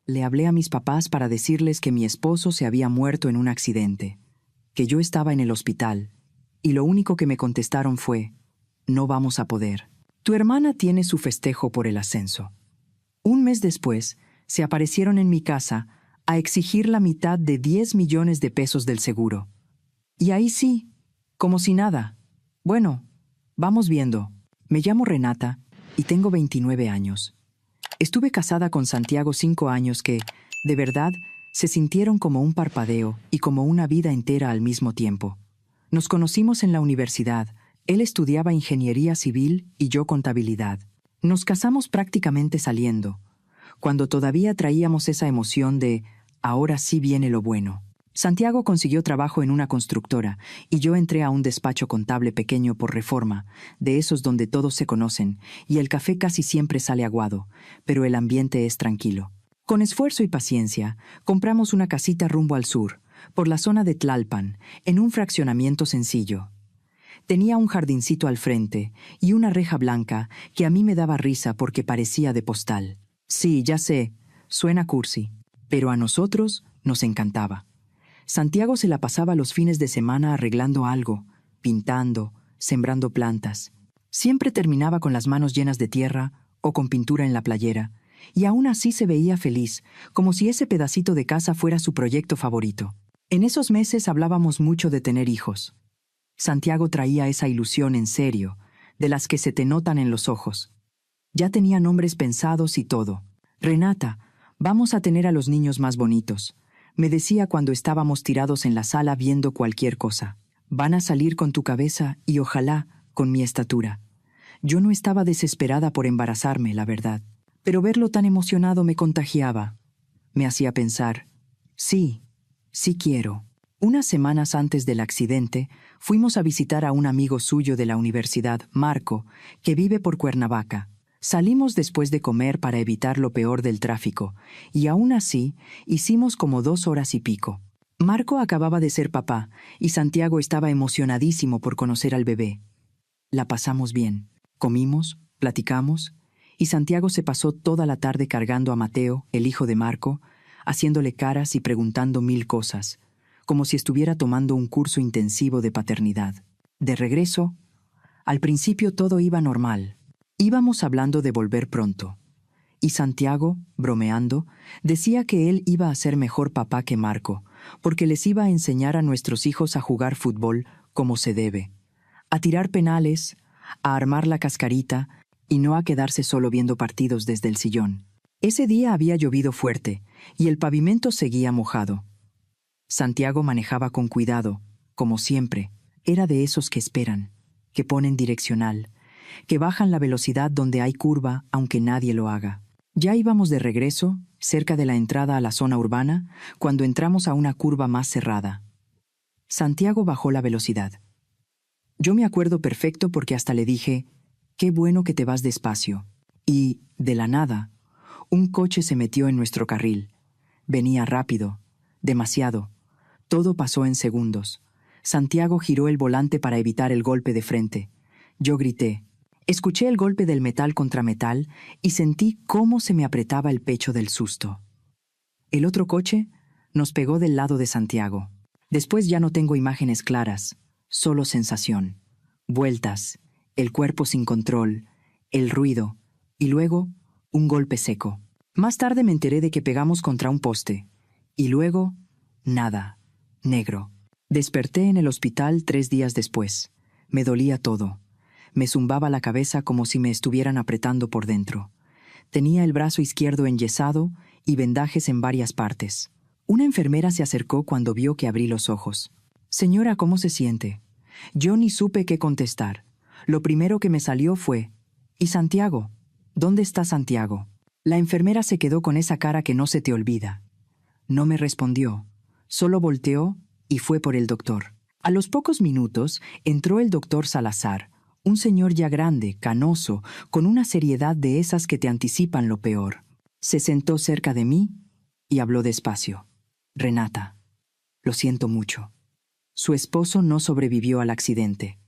Le hablé a mis papás para decirles que mi esposo se había muerto en un accidente, que yo estaba en el hospital, y lo único que me contestaron fue: no vamos a poder. Tu hermana tiene su festejo por el ascenso. Un mes después, se aparecieron en mi casa a exigir la mitad de 10 millones de pesos del seguro. Y ahí sí, como si nada. Bueno, vamos viendo. Me llamo Renata y tengo 29 años. Estuve casada con Santiago 5 años que, de verdad, se sintieron como un parpadeo y como una vida entera al mismo tiempo. Nos conocimos en la universidad. Él estudiaba ingeniería civil y yo contabilidad. Nos casamos prácticamente saliendo, cuando todavía traíamos esa emoción de ahora sí viene lo bueno. Santiago consiguió trabajo en una constructora y yo entré a un despacho contable pequeño por Reforma, de esos donde todos se conocen y el café casi siempre sale aguado, pero el ambiente es tranquilo. Con esfuerzo y paciencia, compramos una casita rumbo al sur, por la zona de Tlalpan, en un fraccionamiento sencillo. Tenía un jardincito al frente y una reja blanca que a mí me daba risa porque parecía de postal. Sí, ya sé, suena cursi, pero a nosotros nos encantaba. Santiago se la pasaba los fines de semana arreglando algo, pintando, sembrando plantas. Siempre terminaba con las manos llenas de tierra o con pintura en la playera, y aún así se veía feliz, como si ese pedacito de casa fuera su proyecto favorito. En esos meses hablábamos mucho de tener hijos. Santiago traía esa ilusión en serio, de las que se te notan en los ojos. Ya tenía nombres pensados y todo. Renata, vamos a tener a los niños más bonitos, me decía cuando estábamos tirados en la sala viendo cualquier cosa. Van a salir con tu cabeza y ojalá con mi estatura. Yo no estaba desesperada por embarazarme, la verdad, pero verlo tan emocionado me contagiaba. Me hacía pensar, sí quiero. Unas semanas antes del accidente, fuimos a visitar a un amigo suyo de la universidad, Marco, que vive por Cuernavaca. Salimos después de comer para evitar lo peor del tráfico, y aún así hicimos como 2 horas y pico. Marco acababa de ser papá, y Santiago estaba emocionadísimo por conocer al bebé. La pasamos bien. Comimos, platicamos, y Santiago se pasó toda la tarde cargando a Mateo, el hijo de Marco, haciéndole caras y preguntando 1000 cosas, como si estuviera tomando un curso intensivo de paternidad. De regreso, al principio todo iba normal. Íbamos hablando de volver pronto, y Santiago, bromeando, decía que él iba a ser mejor papá que Marco, porque les iba a enseñar a nuestros hijos a jugar fútbol como se debe, a tirar penales, a armar la cascarita y no a quedarse solo viendo partidos desde el sillón. Ese día había llovido fuerte y el pavimento seguía mojado. Santiago manejaba con cuidado, como siempre. Era de esos que esperan, que ponen direccional, que bajan la velocidad donde hay curva aunque nadie lo haga. Ya íbamos de regreso, cerca de la entrada a la zona urbana, cuando entramos a una curva más cerrada. Santiago bajó la velocidad. Yo me acuerdo perfecto porque hasta le dije, «Qué bueno que te vas despacio». Y, de la nada, un coche se metió en nuestro carril. Venía rápido, demasiado. Todo pasó en segundos. Santiago giró el volante para evitar el golpe de frente. Yo grité. Escuché el golpe del metal contra metal y sentí cómo se me apretaba el pecho del susto. El otro coche nos pegó del lado de Santiago. Después ya no tengo imágenes claras, solo sensación. Vueltas, el cuerpo sin control, el ruido, y luego un golpe seco. Más tarde me enteré de que pegamos contra un poste, y luego, nada, negro. Desperté en el hospital 3 días después. Me dolía todo. Me zumbaba la cabeza como si me estuvieran apretando por dentro. Tenía el brazo izquierdo enyesado y vendajes en varias partes. Una enfermera se acercó cuando vio que abrí los ojos. «Señora, ¿cómo se siente?» Yo ni supe qué contestar. Lo primero que me salió fue, «¿Y Santiago? ¿Dónde está Santiago?» La enfermera se quedó con esa cara que no se te olvida. No me respondió. Solo volteó y fue por el doctor. A los pocos minutos entró el doctor Salazar, un señor ya grande, canoso, con una seriedad de esas que te anticipan lo peor. Se sentó cerca de mí y habló despacio. «Renata, lo siento mucho. Su esposo no sobrevivió al accidente.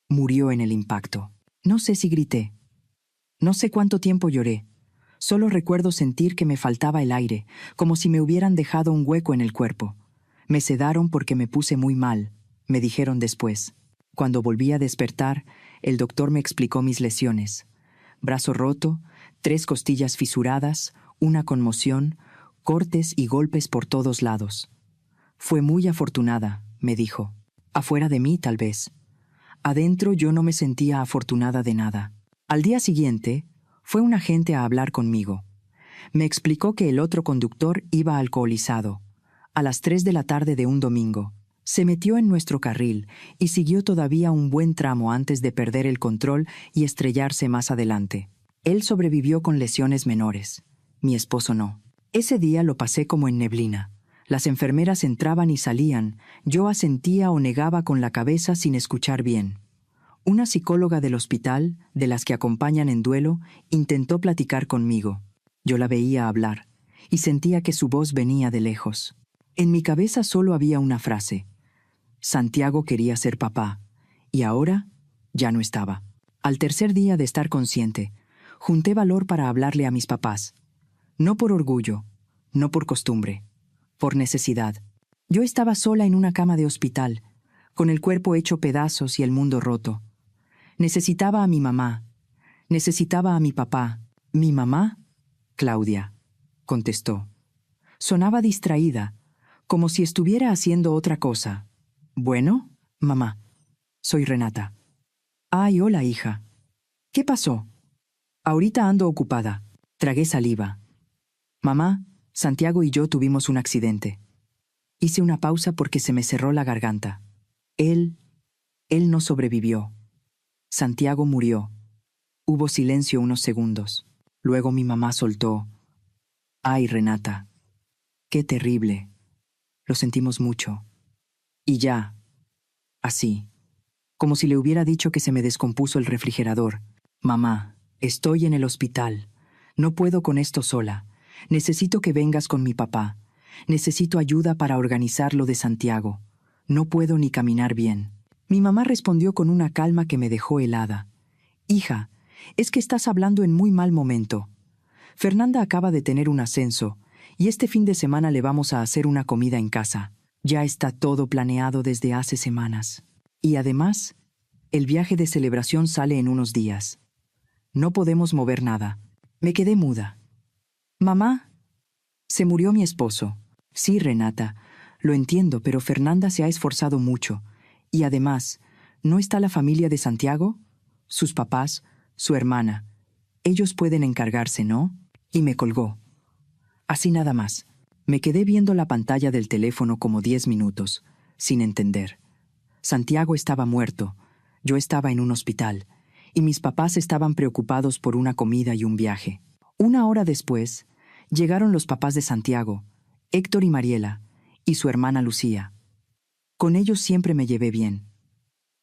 Murió en el impacto». No sé si grité. No sé cuánto tiempo lloré. Solo recuerdo sentir que me faltaba el aire, como si me hubieran dejado un hueco en el cuerpo. Me sedaron porque me puse muy mal, me dijeron después. Cuando volví a despertar, el doctor me explicó mis lesiones. Brazo roto, 3 costillas fisuradas, una conmoción, cortes y golpes por todos lados. Fue muy afortunada, me dijo. Afuera de mí, tal vez. Adentro yo no me sentía afortunada de nada. Al día siguiente, fue un agente a hablar conmigo. Me explicó que el otro conductor iba alcoholizado. A las 3 de la tarde de un domingo, se metió en nuestro carril y siguió todavía un buen tramo antes de perder el control y estrellarse más adelante. Él sobrevivió con lesiones menores. Mi esposo no. Ese día lo pasé como en neblina. Las enfermeras entraban y salían. Yo asentía o negaba con la cabeza sin escuchar bien. Una psicóloga del hospital, de las que acompañan en duelo, intentó platicar conmigo. Yo la veía hablar, y sentía que su voz venía de lejos. En mi cabeza solo había una frase. Santiago quería ser papá, y ahora ya no estaba. Al tercer día de estar consciente, junté valor para hablarle a mis papás. No por orgullo, no por costumbre, por necesidad. Yo estaba sola en una cama de hospital, con el cuerpo hecho pedazos y el mundo roto. Necesitaba a mi mamá. Necesitaba a mi papá. ¿Mi mamá? Claudia, contestó. Sonaba distraída, como si estuviera haciendo otra cosa. Bueno, mamá, soy Renata. Ay, hola, hija. ¿Qué pasó? Ahorita ando ocupada. Tragué saliva. Mamá, Santiago y yo tuvimos un accidente. Hice una pausa porque se me cerró la garganta. Él no sobrevivió. Santiago murió. Hubo silencio unos segundos. Luego mi mamá soltó. Ay, Renata, qué terrible. Lo sentimos mucho. Y ya, así, como si le hubiera dicho que se me descompuso el refrigerador. Mamá, estoy en el hospital. No puedo con esto sola. Necesito que vengas con mi papá. Necesito ayuda para organizar lo de Santiago. No puedo ni caminar bien. Mi mamá respondió con una calma que me dejó helada. Hija, es que estás hablando en muy mal momento. Fernanda acaba de tener un ascenso, y este fin de semana le vamos a hacer una comida en casa. Ya está todo planeado desde hace semanas. Y además, el viaje de celebración sale en unos días. No podemos mover nada. Me quedé muda. Mamá, se murió mi esposo. Sí, Renata, lo entiendo, pero Fernanda se ha esforzado mucho. Y además, ¿no está la familia de Santiago? Sus papás, su hermana. Ellos pueden encargarse, ¿no? Y me colgó. Así nada más. Me quedé viendo la pantalla del teléfono como 10 minutos, sin entender. Santiago estaba muerto, yo estaba en un hospital, y mis papás estaban preocupados por una comida y un viaje. 1 hora después, llegaron los papás de Santiago, Héctor y Mariela, y su hermana Lucía. Con ellos siempre me llevé bien.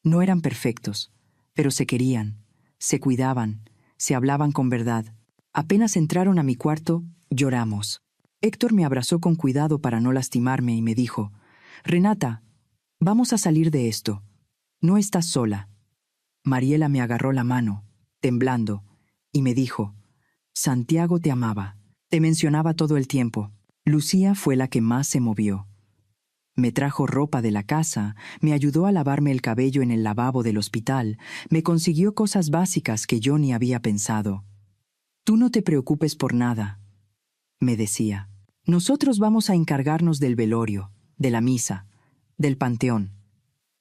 No eran perfectos, pero se querían, se cuidaban, se hablaban con verdad. Apenas entraron a mi cuarto, lloramos. Héctor me abrazó con cuidado para no lastimarme y me dijo, Renata, vamos a salir de esto. No estás sola. Mariela me agarró la mano, temblando, y me dijo, Santiago te amaba, te mencionaba todo el tiempo. Lucía fue la que más se movió. Me trajo ropa de la casa, me ayudó a lavarme el cabello en el lavabo del hospital, me consiguió cosas básicas que yo ni había pensado. Tú no te preocupes por nada, me decía. Nosotros vamos a encargarnos del velorio, de la misa, del panteón.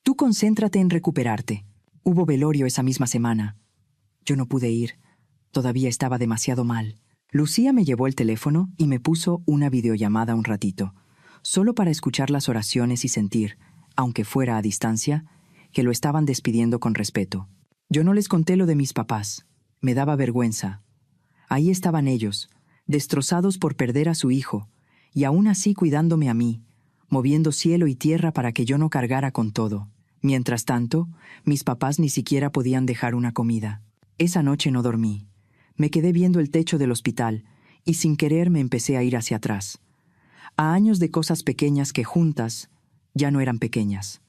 Tú concéntrate en recuperarte. Hubo velorio esa misma semana. Yo no pude ir. Todavía estaba demasiado mal. Lucía me llevó el teléfono y me puso una videollamada un ratito, solo para escuchar las oraciones y sentir, aunque fuera a distancia, que lo estaban despidiendo con respeto. Yo no les conté lo de mis papás. Me daba vergüenza. Ahí estaban ellos, destrozados por perder a su hijo, y aún así cuidándome a mí, moviendo cielo y tierra para que yo no cargara con todo. Mientras tanto, mis papás ni siquiera podían dejar una comida. Esa noche no dormí. Me quedé viendo el techo del hospital, y sin querer me empecé a ir hacia atrás. A años de cosas pequeñas que juntas ya no eran pequeñas.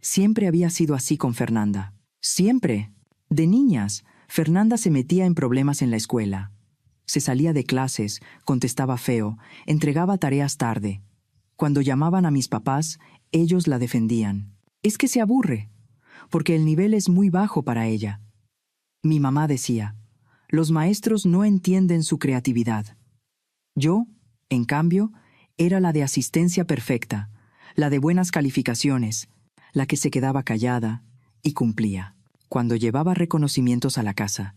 Siempre había sido así con Fernanda. Siempre. De niñas, Fernanda se metía en problemas en la escuela. Se salía de clases, contestaba feo, entregaba tareas tarde. Cuando llamaban a mis papás, ellos la defendían. Es que se aburre, porque el nivel es muy bajo para ella. Mi mamá decía, los maestros no entienden su creatividad. Yo, en cambio, era la de asistencia perfecta, la de buenas calificaciones, la que se quedaba callada y cumplía. Cuando llevaba reconocimientos a la casa,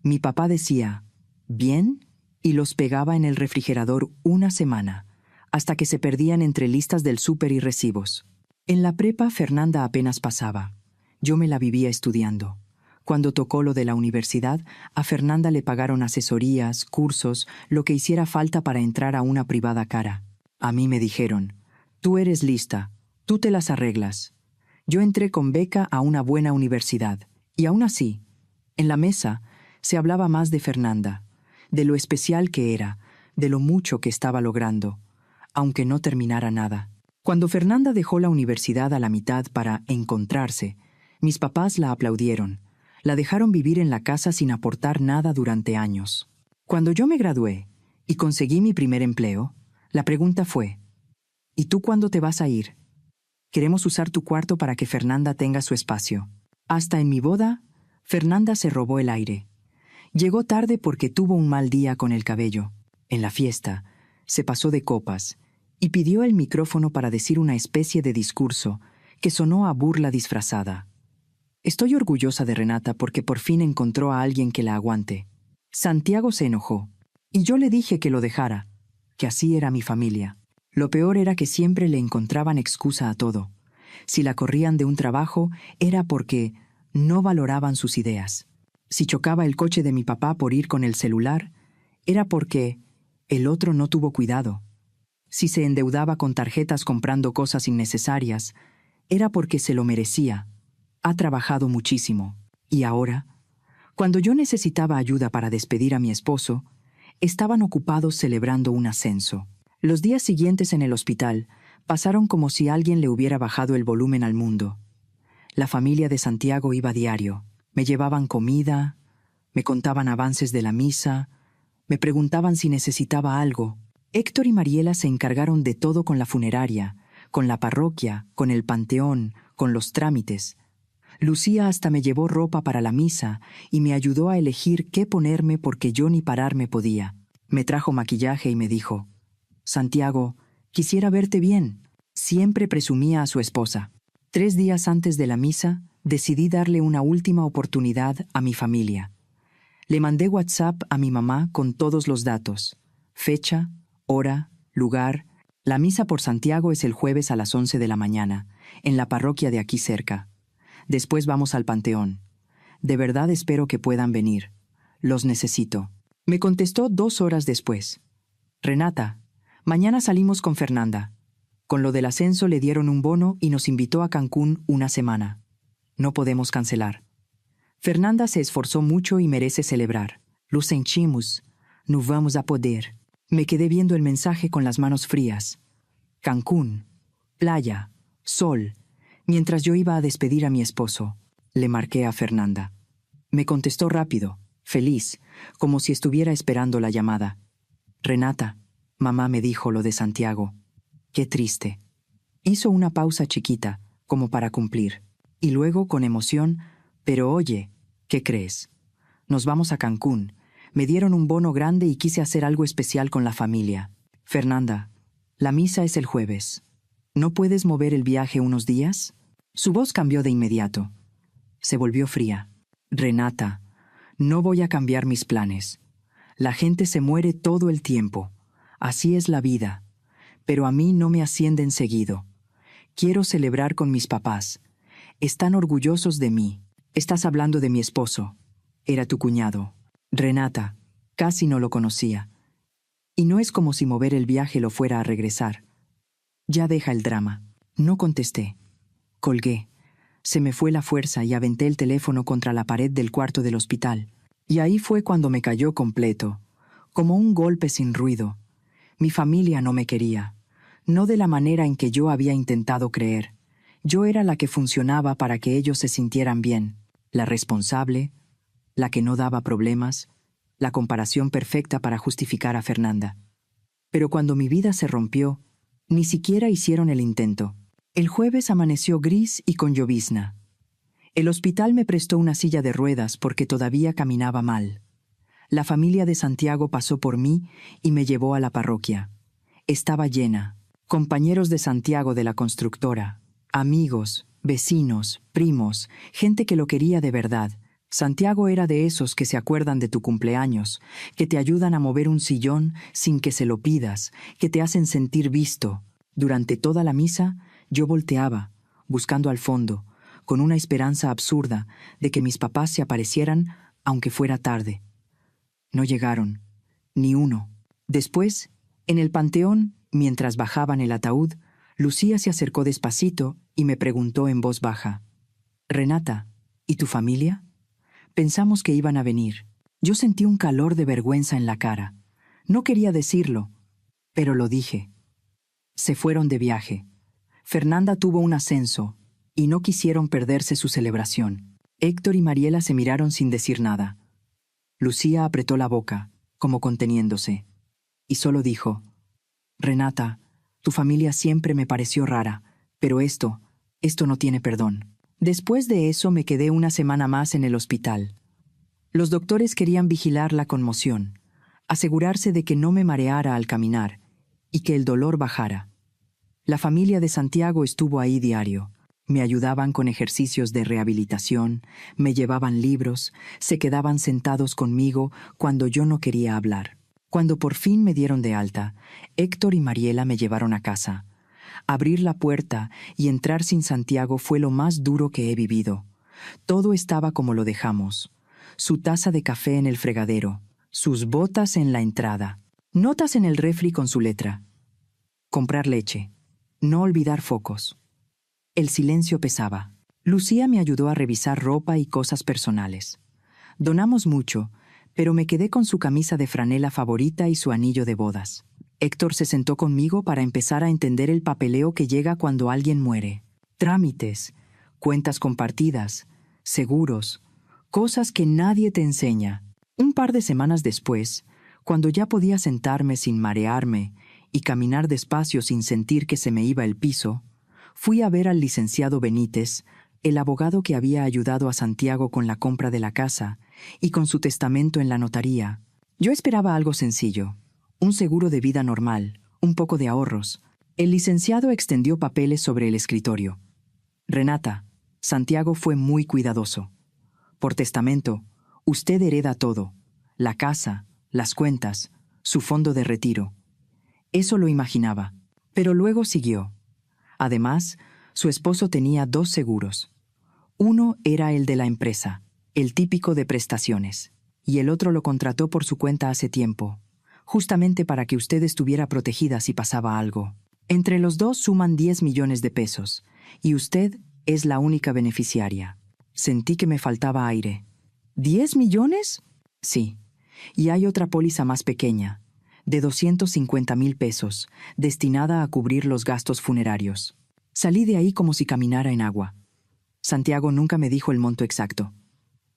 mi papá decía, «¿Bien?» y los pegaba en el refrigerador una semana, hasta que se perdían entre listas del súper y recibos. En la prepa, Fernanda apenas pasaba. Yo me la vivía estudiando. Cuando tocó lo de la universidad, a Fernanda le pagaron asesorías, cursos, lo que hiciera falta para entrar a una privada cara. A mí me dijeron, «Tú eres lista, tú te las arreglas». Yo entré con beca a una buena universidad, y aún así, en la mesa, se hablaba más de Fernanda, de lo especial que era, de lo mucho que estaba logrando, aunque no terminara nada. Cuando Fernanda dejó la universidad a la mitad para encontrarse, mis papás la aplaudieron. La dejaron vivir en la casa sin aportar nada durante años. Cuando yo me gradué y conseguí mi primer empleo, la pregunta fue, ¿y tú cuándo te vas a ir? Queremos usar tu cuarto para que Fernanda tenga su espacio. Hasta en mi boda, Fernanda se robó el aire. Llegó tarde porque tuvo un mal día con el cabello. En la fiesta, se pasó de copas y pidió el micrófono para decir una especie de discurso que sonó a burla disfrazada. Estoy orgullosa de Renata porque por fin encontró a alguien que la aguante. Santiago se enojó, y yo le dije que lo dejara, que así era mi familia. Lo peor era que siempre le encontraban excusa a todo. Si la corrían de un trabajo, era porque no valoraban sus ideas. Si chocaba el coche de mi papá por ir con el celular, era porque el otro no tuvo cuidado. Si se endeudaba con tarjetas comprando cosas innecesarias, era porque se lo merecía. Ha trabajado muchísimo. Y ahora, cuando yo necesitaba ayuda para despedir a mi esposo, estaban ocupados celebrando un ascenso. Los días siguientes en el hospital pasaron como si alguien le hubiera bajado el volumen al mundo. La familia de Santiago iba diario. Me llevaban comida, me contaban avances de la misa, me preguntaban si necesitaba algo. Héctor y Mariela se encargaron de todo con la funeraria, con la parroquia, con el panteón, con los trámites. Lucía hasta me llevó ropa para la misa y me ayudó a elegir qué ponerme porque yo ni pararme podía. Me trajo maquillaje y me dijo, «Santiago, quisiera verte bien». Siempre presumía a su esposa. 3 días antes de la misa, decidí darle una última oportunidad a mi familia. Le mandé WhatsApp a mi mamá con todos los datos. Fecha, hora, lugar. La misa por Santiago es el jueves a las 11 de la mañana, en la parroquia de aquí cerca. Después vamos al panteón. De verdad espero que puedan venir. Los necesito. Me contestó 2 horas después. Renata, mañana salimos con Fernanda. Con lo del ascenso le dieron un bono y nos invitó a Cancún una semana. No podemos cancelar. Fernanda se esforzó mucho y merece celebrar. Lo sentimos. No vamos a poder. Me quedé viendo el mensaje con las manos frías. Cancún, playa, sol. Mientras yo iba a despedir a mi esposo, le marqué a Fernanda. Me contestó rápido, feliz, como si estuviera esperando la llamada. Renata, mamá me dijo lo de Santiago. Qué triste. Hizo una pausa chiquita, como para cumplir. Y luego, con emoción, pero oye, ¿qué crees? Nos vamos a Cancún. Me dieron un bono grande y quise hacer algo especial con la familia. Fernanda, la misa es el jueves. ¿No puedes mover el viaje unos días? Su voz cambió de inmediato. Se volvió fría. Renata, no voy a cambiar mis planes. La gente se muere todo el tiempo. Así es la vida. Pero a mí no me ascienden seguido. Quiero celebrar con mis papás. Están orgullosos de mí. Estás hablando de mi esposo. Era tu cuñado. Renata, casi no lo conocía. Y no es como si mover el viaje lo fuera a regresar. Ya deja el drama. No contesté. Colgué. Se me fue la fuerza y aventé el teléfono contra la pared del cuarto del hospital. Y ahí fue cuando me cayó completo, como un golpe sin ruido. Mi familia no me quería. No de la manera en que yo había intentado creer. Yo era la que funcionaba para que ellos se sintieran bien, la responsable, la que no daba problemas. la comparación perfecta para justificar a Fernanda. Pero cuando mi vida se rompió, ni siquiera hicieron el intento. El jueves amaneció gris y con llovizna. El hospital me prestó una silla de ruedas porque todavía caminaba mal. La familia de Santiago pasó por mí y me llevó a la parroquia. Estaba llena. Compañeros de Santiago de la constructora, amigos, vecinos, primos, gente que lo quería de verdad. Santiago era de esos que se acuerdan de tu cumpleaños, que te ayudan a mover un sillón sin que se lo pidas, que te hacen sentir visto. Durante toda la misa, yo volteaba, buscando al fondo, con una esperanza absurda de que mis papás se aparecieran, aunque fuera tarde. No llegaron, ni uno. Después, en el panteón, mientras bajaban el ataúd, Lucía se acercó despacito y me preguntó en voz baja: «Renata, ¿y tu familia?» Pensamos que iban a venir. Yo sentí un calor de vergüenza en la cara. No quería decirlo, pero lo dije. Se fueron de viaje. Fernanda tuvo un ascenso y no quisieron perderse su celebración. Héctor y Mariela se miraron sin decir nada. Lucía apretó la boca, como conteniéndose, y solo dijo: «Renata, tu familia siempre me pareció rara, pero esto no tiene perdón». Después de eso me quedé una semana más en el hospital. Los doctores querían vigilar la conmoción, asegurarse de que no me mareara al caminar y que el dolor bajara. La familia de Santiago estuvo ahí diario. Me ayudaban con ejercicios de rehabilitación, me llevaban libros, se quedaban sentados conmigo cuando yo no quería hablar. Cuando por fin me dieron de alta, Héctor y Mariela me llevaron a casa. Abrir la puerta y entrar sin Santiago fue lo más duro que he vivido. Todo estaba como lo dejamos. Su taza de café en el fregadero, sus botas en la entrada, notas en el refri con su letra. Comprar leche. No olvidar focos. El silencio pesaba. Lucía me ayudó a revisar ropa y cosas personales. Donamos mucho, pero me quedé con su camisa de franela favorita y su anillo de bodas. Héctor se sentó conmigo para empezar a entender el papeleo que llega cuando alguien muere. Trámites, cuentas compartidas, seguros, cosas que nadie te enseña. Un par de semanas después, cuando ya podía sentarme sin marearme y caminar despacio sin sentir que se me iba el piso, fui a ver al licenciado Benítez, el abogado que había ayudado a Santiago con la compra de la casa y con su testamento en la notaría. Yo esperaba algo sencillo. Un seguro de vida normal, un poco de ahorros. El licenciado extendió papeles sobre el escritorio. «Renata, Santiago fue muy cuidadoso. Por testamento, usted hereda todo: la casa, las cuentas, su fondo de retiro». Eso lo imaginaba, pero luego siguió. Además, su esposo tenía 2 seguros. Uno era el de la empresa, el típico de prestaciones, y el otro lo contrató por su cuenta hace tiempo, justamente para que usted estuviera protegida si pasaba algo. Entre los dos suman 10 millones de pesos, y usted es la única beneficiaria. Sentí que me faltaba aire. ¿10 millones? Sí. Y hay otra póliza más pequeña, de 250,000 pesos, destinada a cubrir los gastos funerarios. Salí de ahí como si caminara en agua. Santiago nunca me dijo el monto exacto.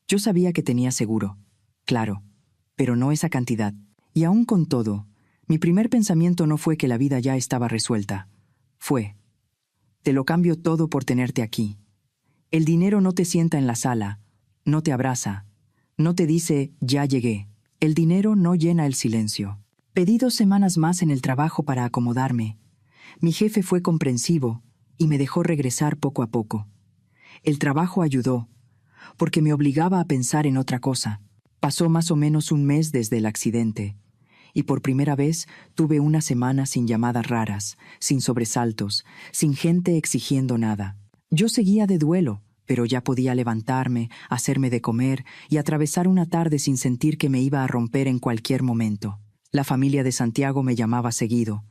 Yo sabía que tenía seguro, claro, pero no esa cantidad. Y aún con todo, mi primer pensamiento no fue que la vida ya estaba resuelta. Fue: te lo cambio todo por tenerte aquí. El dinero no te sienta en la sala, no te abraza, no te dice «ya llegué». El dinero no llena el silencio. Pedí 2 semanas más en el trabajo para acomodarme. Mi jefe fue comprensivo y me dejó regresar poco a poco. El trabajo ayudó, porque me obligaba a pensar en otra cosa. Pasó más o menos un mes desde el accidente, y por primera vez tuve una semana sin llamadas raras, sin sobresaltos, sin gente exigiendo nada. Yo seguía de duelo, pero ya podía levantarme, hacerme de comer y atravesar una tarde sin sentir que me iba a romper en cualquier momento. La familia de Santiago me llamaba seguido,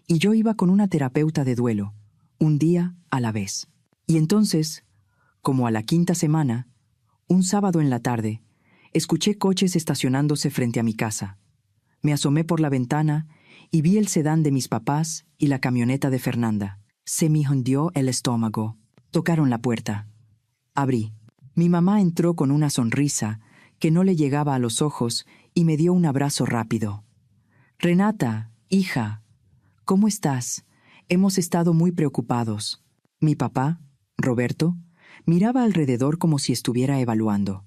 y yo iba con una terapeuta de duelo, un día a la vez. Y entonces, como a la 5ª semana, un sábado en la tarde, escuché coches estacionándose frente a mi casa. Me asomé por la ventana y vi el sedán de mis papás y la camioneta de Fernanda. Se me hundió el estómago. Tocaron la puerta. Abrí. Mi mamá entró con una sonrisa que no le llegaba a los ojos y me dio un abrazo rápido. Renata, hija, ¿cómo estás? Hemos estado muy preocupados. Mi papá, Roberto, miraba alrededor como si estuviera evaluando.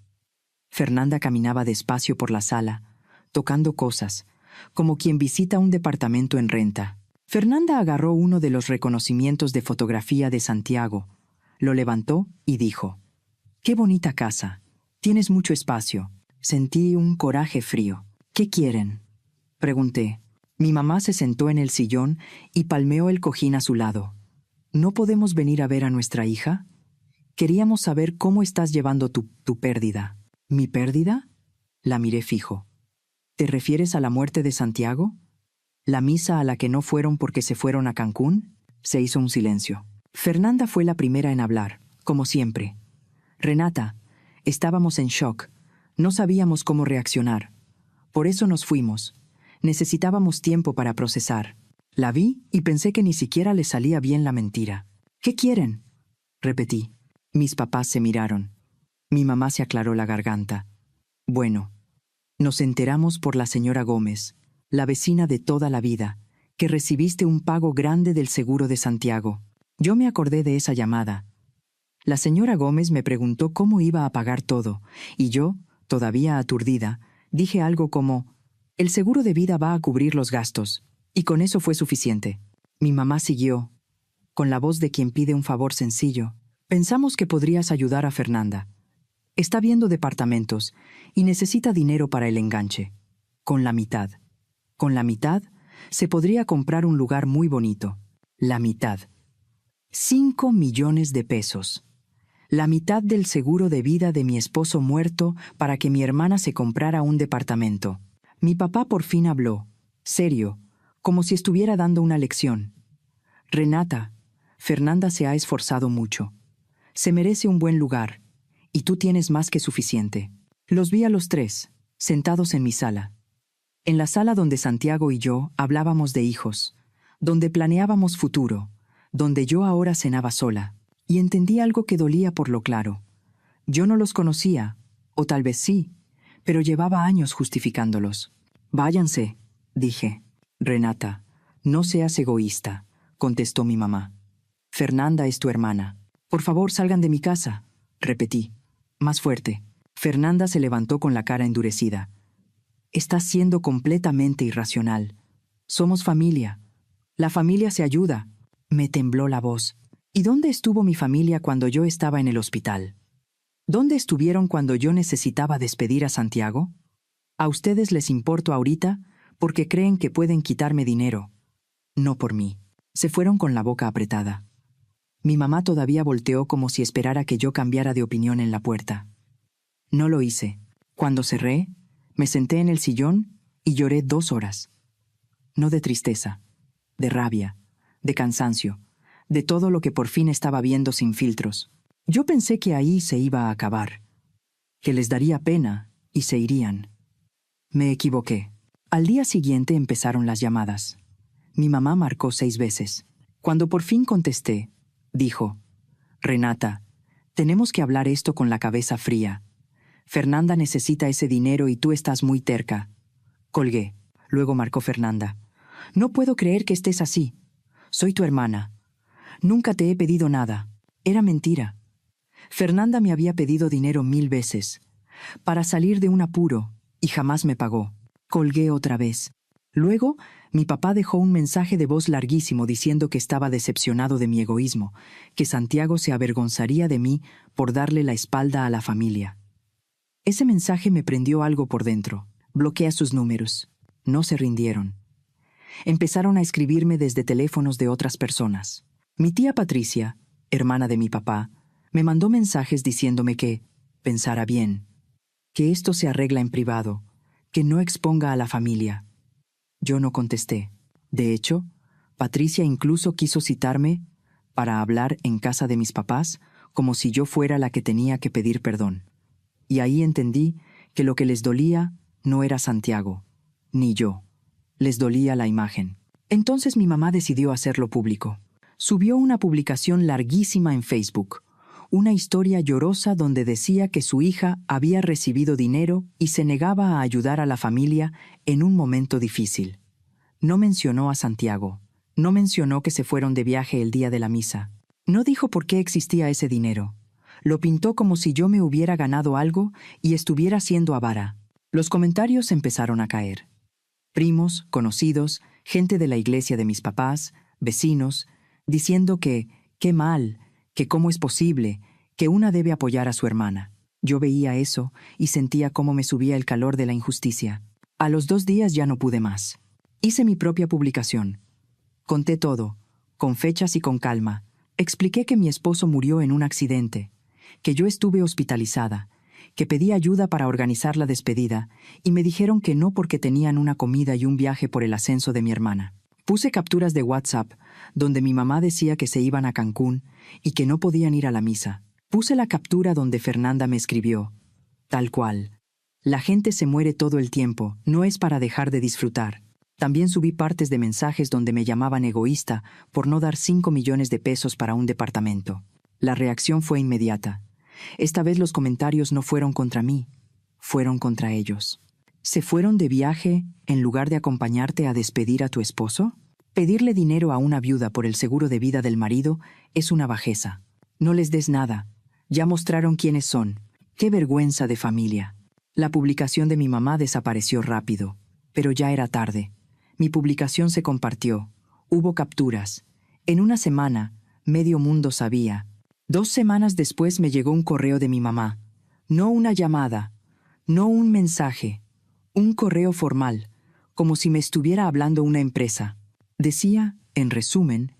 Fernanda caminaba despacio por la sala, tocando cosas, como quien visita un departamento en renta. Fernanda agarró uno de los reconocimientos de fotografía de Santiago, lo levantó y dijo: «Qué bonita casa. Tienes mucho espacio». Sentí un coraje frío. «¿Qué quieren?», pregunté. Mi mamá se sentó en el sillón y palmeó el cojín a su lado. «¿No podemos venir a ver a nuestra hija? Queríamos saber cómo estás llevando tu pérdida». «¿Mi pérdida?», la miré fijo. «¿Te refieres a la muerte de Santiago? ¿La misa a la que no fueron porque se fueron a Cancún?». Se hizo un silencio. Fernanda fue la primera en hablar, como siempre. «Renata, estábamos en shock. No sabíamos cómo reaccionar. Por eso nos fuimos. Necesitábamos tiempo para procesar». La vi y pensé que ni siquiera le salía bien la mentira. «¿Qué quieren?», repetí. Mis papás se miraron. Mi mamá se aclaró la garganta. «Bueno, nos enteramos por la señora Gómez, la vecina de toda la vida, que recibiste un pago grande del seguro de Santiago». Yo me acordé de esa llamada. La señora Gómez me preguntó cómo iba a pagar todo, y yo, todavía aturdida, dije algo como: «El seguro de vida va a cubrir los gastos», y con eso fue suficiente. Mi mamá siguió, con la voz de quien pide un favor sencillo: «Pensamos que podrías ayudar a Fernanda. Está viendo departamentos y necesita dinero para el enganche. Con la mitad se podría comprar un lugar muy bonito. La mitad. 5 millones de pesos. La mitad del seguro de vida de mi esposo muerto para que mi hermana se comprara un departamento». Mi papá por fin habló, serio, como si estuviera dando una lección. «Renata, Fernanda se ha esforzado mucho. Se merece un buen lugar, y tú tienes más que suficiente». Los vi a los tres, sentados en mi sala. En la sala donde Santiago y yo hablábamos de hijos, donde planeábamos futuro, donde yo ahora cenaba sola, y entendí algo que dolía por lo claro. Yo no los conocía, o tal vez sí, pero llevaba años justificándolos. «Váyanse», dije. «Renata, no seas egoísta», contestó mi mamá. «Fernanda es tu hermana. Por favor, salgan de mi casa», repetí, más fuerte. Fernanda se levantó con la cara endurecida. «Estás siendo completamente irracional. Somos familia. La familia se ayuda». Me tembló la voz. «¿Y dónde estuvo mi familia cuando yo estaba en el hospital? ¿Dónde estuvieron cuando yo necesitaba despedir a Santiago? A ustedes les importo ahorita porque creen que pueden quitarme dinero. No por mí». Se fueron con la boca apretada. Mi mamá todavía volteó como si esperara que yo cambiara de opinión en la puerta. No lo hice. Cuando cerré, me senté en el sillón y lloré 2 horas. No de tristeza, de rabia, de cansancio, de todo lo que por fin estaba viendo sin filtros. Yo pensé que ahí se iba a acabar, que les daría pena y se irían. Me equivoqué. Al día siguiente empezaron las llamadas. Mi mamá marcó 6 veces. Cuando por fin contesté, dijo: «Renata, tenemos que hablar esto con la cabeza fría. Fernanda necesita ese dinero y tú estás muy terca». Colgué. Luego marcó Fernanda. «No puedo creer que estés así. Soy tu hermana. Nunca te he pedido nada. Era mentira. Fernanda me había pedido dinero 1000 veces, para salir de un apuro, y jamás me pagó». Colgué otra vez. Luego, mi papá dejó un mensaje de voz larguísimo diciendo que estaba decepcionado de mi egoísmo, que Santiago se avergonzaría de mí por darle la espalda a la familia. Ese mensaje me prendió algo por dentro. Bloqueé sus números. No se rindieron. Empezaron a escribirme desde teléfonos de otras personas. Mi tía Patricia, hermana de mi papá, me mandó mensajes diciéndome que pensara bien, que esto se arregla en privado, que no exponga a la familia. Yo no contesté. De hecho, Patricia incluso quiso citarme para hablar en casa de mis papás, como si yo fuera la que tenía que pedir perdón. Y ahí entendí que lo que les dolía no era Santiago, ni yo. Les dolía la imagen. Entonces mi mamá decidió hacerlo público. Subió una publicación larguísima en Facebook, una historia llorosa donde decía que su hija había recibido dinero y se negaba a ayudar a la familia en un momento difícil. No mencionó a Santiago. No mencionó que se fueron de viaje el día de la misa. No dijo por qué existía ese dinero. Lo pintó como si yo me hubiera ganado algo y estuviera siendo avara. Los comentarios empezaron a caer. Primos, conocidos, gente de la iglesia de mis papás, vecinos, diciendo que, qué mal, que cómo es posible, que una debe apoyar a su hermana. Yo veía eso y sentía cómo me subía el calor de la injusticia. A los 2 días ya no pude más. Hice mi propia publicación. Conté todo, con fechas y con calma. Expliqué que mi esposo murió en un accidente, que yo estuve hospitalizada, que pedí ayuda para organizar la despedida, y me dijeron que no porque tenían una comida y un viaje por el ascenso de mi hermana. Puse capturas de WhatsApp, donde mi mamá decía que se iban a Cancún y que no podían ir a la misa. Puse la captura donde Fernanda me escribió, tal cual: la gente se muere todo el tiempo, no es para dejar de disfrutar. También subí partes de mensajes donde me llamaban egoísta por no dar 5 millones de pesos para un departamento. La reacción fue inmediata. Esta vez los comentarios no fueron contra mí, fueron contra ellos. ¿Se fueron de viaje en lugar de acompañarte a despedir a tu esposo? Pedirle dinero a una viuda por el seguro de vida del marido es una bajeza. No les des nada. Ya mostraron quiénes son. ¡Qué vergüenza de familia! La publicación de mi mamá desapareció rápido, pero ya era tarde. Mi publicación se compartió. Hubo capturas. En una semana, medio mundo sabía. 2 semanas después me llegó un correo de mi mamá. No una llamada, no un mensaje, un correo formal, como si me estuviera hablando una empresa. Decía, en resumen,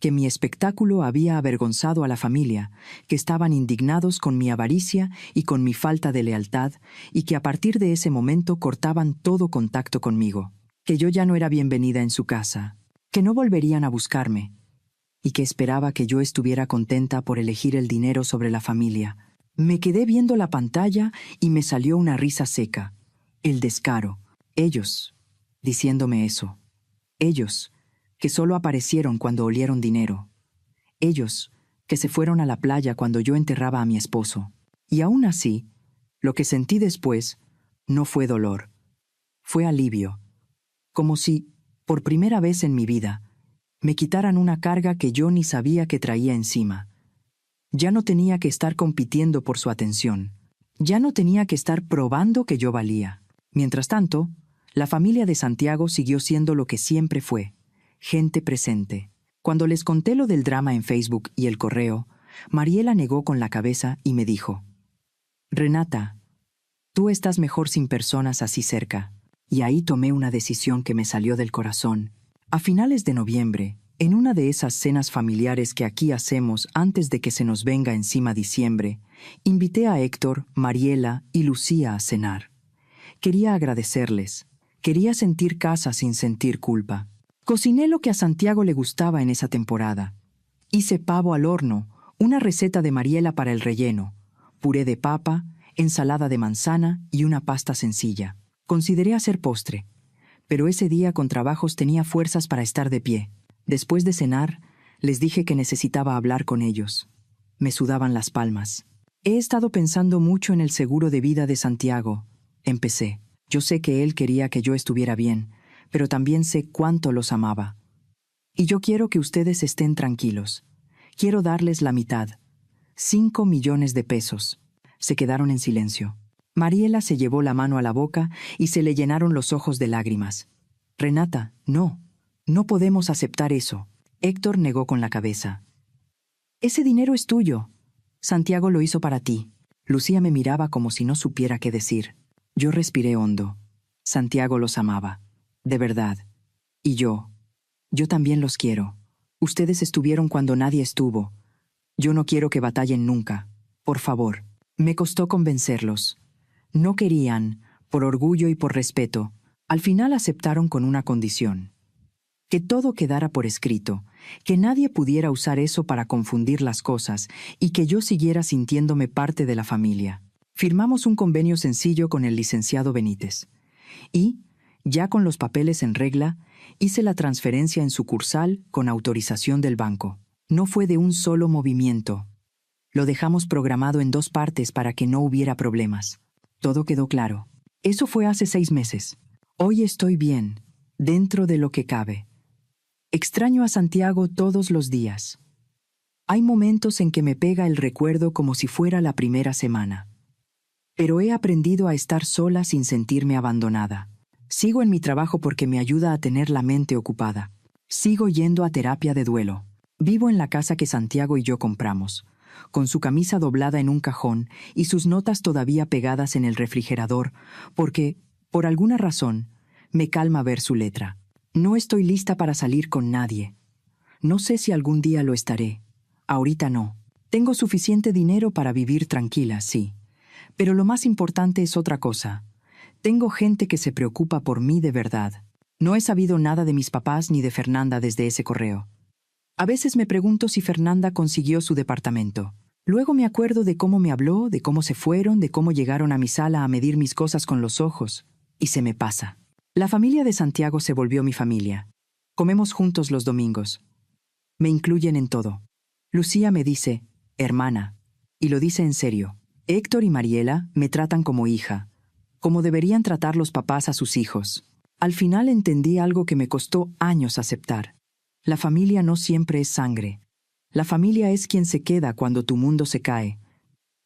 que mi espectáculo había avergonzado a la familia, que estaban indignados con mi avaricia y con mi falta de lealtad, y que a partir de ese momento cortaban todo contacto conmigo, que yo ya no era bienvenida en su casa, que no volverían a buscarme, y que esperaba que yo estuviera contenta por elegir el dinero sobre la familia. Me quedé viendo la pantalla y me salió una risa seca. El descaro. Ellos, diciéndome eso. Ellos, que solo aparecieron cuando olieron dinero. Ellos, que se fueron a la playa cuando yo enterraba a mi esposo. Y aún así, lo que sentí después no fue dolor. Fue alivio. Como si, por primera vez en mi vida, me quitaran una carga que yo ni sabía que traía encima. Ya no tenía que estar compitiendo por su atención. Ya no tenía que estar probando que yo valía. Mientras tanto, la familia de Santiago siguió siendo lo que siempre fue: gente presente. Cuando les conté lo del drama en Facebook y el correo, Mariela negó con la cabeza y me dijo: Renata, tú estás mejor sin personas así cerca. Y ahí tomé una decisión que me salió del corazón. A finales de noviembre, en una de esas cenas familiares que aquí hacemos antes de que se nos venga encima diciembre, invité a Héctor, Mariela y Lucía a cenar. Quería agradecerles. Quería sentir casa sin sentir culpa. Cociné lo que a Santiago le gustaba en esa temporada. Hice pavo al horno, una receta de Mariela para el relleno, puré de papa, ensalada de manzana y una pasta sencilla. Consideré hacer postre, pero ese día con trabajos tenía fuerzas para estar de pie. Después de cenar, les dije que necesitaba hablar con ellos. Me sudaban las palmas. He estado pensando mucho en el seguro de vida de Santiago. Empecé. Yo sé que él quería que yo estuviera bien, pero también sé cuánto los amaba. Y yo quiero que ustedes estén tranquilos. Quiero darles la mitad. 5 millones de pesos. Se quedaron en silencio. Mariela se llevó la mano a la boca y se le llenaron los ojos de lágrimas. Renata, no. No podemos aceptar eso. Héctor negó con la cabeza. Ese dinero es tuyo. Santiago lo hizo para ti. Lucía me miraba como si no supiera qué decir. Yo respiré hondo. Santiago los amaba. De verdad. Y yo también los quiero. Ustedes estuvieron cuando nadie estuvo. Yo no quiero que batallen nunca. Por favor. Me costó convencerlos. No querían, por orgullo y por respeto. Al final aceptaron con una condición: que todo quedara por escrito, que nadie pudiera usar eso para confundir las cosas y que yo siguiera sintiéndome parte de la familia. Firmamos un convenio sencillo con el licenciado Benítez. Y, ya con los papeles en regla, hice la transferencia en sucursal con autorización del banco. No fue de un solo movimiento. Lo dejamos programado en 2 partes para que no hubiera problemas. Todo quedó claro. Eso fue hace 6 meses. Hoy estoy bien, dentro de lo que cabe. Extraño a Santiago todos los días. Hay momentos en que me pega el recuerdo como si fuera la primera semana. Pero he aprendido a estar sola sin sentirme abandonada. Sigo en mi trabajo porque me ayuda a tener la mente ocupada. Sigo yendo a terapia de duelo. Vivo en la casa que Santiago y yo compramos, con su camisa doblada en un cajón y sus notas todavía pegadas en el refrigerador, porque, por alguna razón, me calma ver su letra. No estoy lista para salir con nadie. No sé si algún día lo estaré. Ahorita no. Tengo suficiente dinero para vivir tranquila, sí. Pero lo más importante es otra cosa. Tengo gente que se preocupa por mí de verdad. No he sabido nada de mis papás ni de Fernanda desde ese correo. A veces me pregunto si Fernanda consiguió su departamento. Luego me acuerdo de cómo me habló, de cómo se fueron, de cómo llegaron a mi sala a medir mis cosas con los ojos. Y se me pasa. La familia de Santiago se volvió mi familia. Comemos juntos los domingos. Me incluyen en todo. Lucía me dice, hermana, y lo dice en serio. Héctor y Mariela me tratan como hija, como deberían tratar los papás a sus hijos. Al final entendí algo que me costó años aceptar. La familia no siempre es sangre. La familia es quien se queda cuando tu mundo se cae.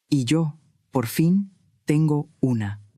Y yo, por fin, tengo una.